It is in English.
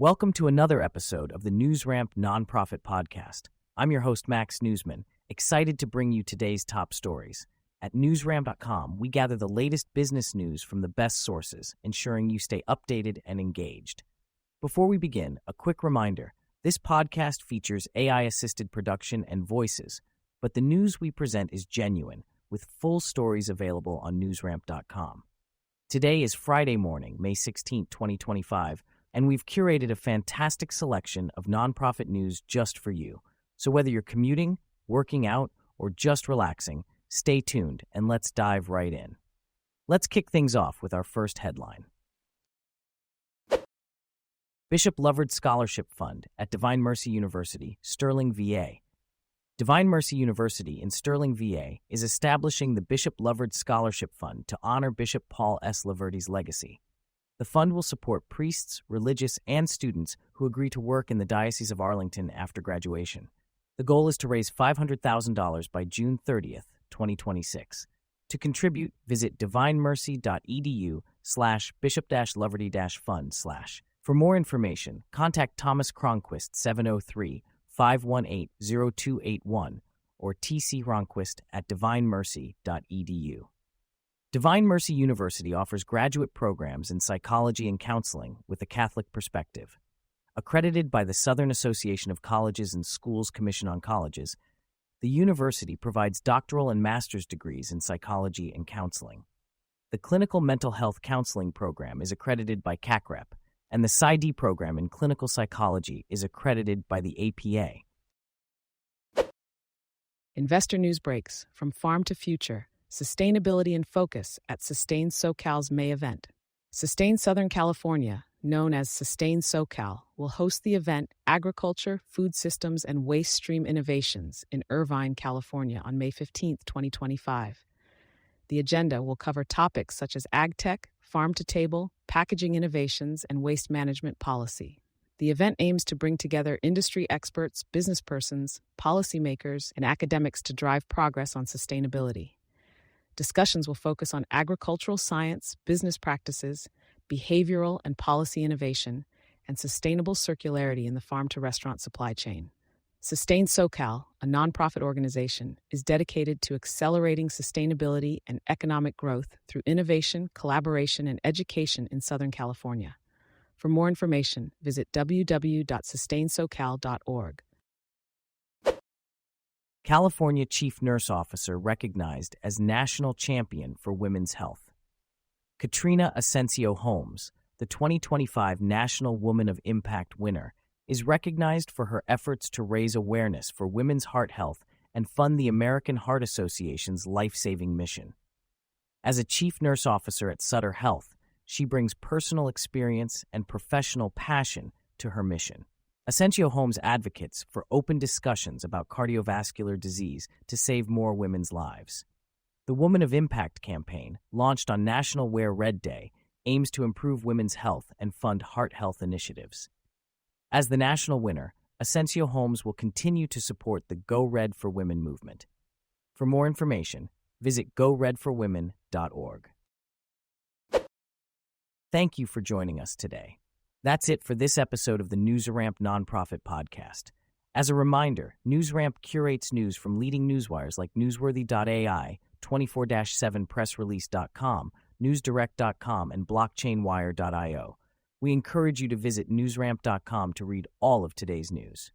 Welcome to another episode of the NewsRamp Nonprofit Podcast. I'm your host, Max Newsman, excited to bring you today's top stories. At newsramp.com, we gather the latest business news from the best sources, ensuring you stay updated and engaged. Before we begin, a quick reminder, this podcast features AI-assisted production and voices, but the news we present is genuine, with full stories available on newsramp.com. Today is Friday morning, May 16, 2025, and we've curated a fantastic selection of nonprofit news just for you. So whether you're commuting, working out, or just relaxing, stay tuned and let's dive right in. Let's kick things off with our first headline. Bishop Loverde Scholarship Fund at Divine Mercy University, Sterling, VA. Divine Mercy University in Sterling, VA is establishing the Bishop Loverde Scholarship Fund to honor Bishop Paul S. Loverde's legacy. The fund will support priests, religious, and students who agree to work in the Diocese of Arlington after graduation. The goal is to raise $500,000 by June 30th, 2026. To contribute, visit divinemercy.edu/bishop-loverde-fund/. For more information, contact Thomas Cronquist 703-518-0281 or tcronquist@divinemercy.edu. Divine Mercy University offers graduate programs in psychology and counseling with a Catholic perspective. Accredited by the Southern Association of Colleges and Schools Commission on Colleges, the university provides doctoral and master's degrees in psychology and counseling. The Clinical Mental Health Counseling Program is accredited by CACREP, and the PsyD program in clinical psychology is accredited by the APA. Investor news breaks from farm to future. Sustainability in Focus at Sustain SoCal's May event. Sustain Southern California, known as Sustain SoCal, will host the event Agriculture, Food Systems, and Waste Stream Innovations in Irvine, California on May 15, 2025. The agenda will cover topics such as ag tech, farm-to-table, packaging innovations, and waste management policy. The event aims to bring together industry experts, businesspersons, policymakers, and academics to drive progress on sustainability. Discussions will focus on agricultural science, business practices, behavioral and policy innovation, and sustainable circularity in the farm-to-restaurant supply chain. Sustain SoCal, a nonprofit organization, is dedicated to accelerating sustainability and economic growth through innovation, collaboration, and education in Southern California. For more information, visit www.sustainsocal.org. California Chief Nurse Officer recognized as National Champion for Women's Health. Katrina Ascencio-Holmes, the 2025 National Woman of Impact winner, is recognized for her efforts to raise awareness for women's heart health and fund the American Heart Association's life-saving mission. As a Chief Nurse Officer at Sutter Health, she brings personal experience and professional passion to her mission. Ascencio-Holmes advocates for open discussions about cardiovascular disease to save more women's lives. The Woman of Impact campaign, launched on National Wear Red Day, aims to improve women's health and fund heart health initiatives. As the national winner, Ascencio-Holmes will continue to support the Go Red for Women movement. For more information, visit goredforwomen.org. Thank you for joining us today. That's it for this episode of the NewsRamp Nonprofit Podcast. As a reminder, NewsRamp curates news from leading newswires like newsworthy.ai, 24/7pressrelease.com, newsdirect.com, and blockchainwire.io. We encourage you to visit newsramp.com to read all of today's news.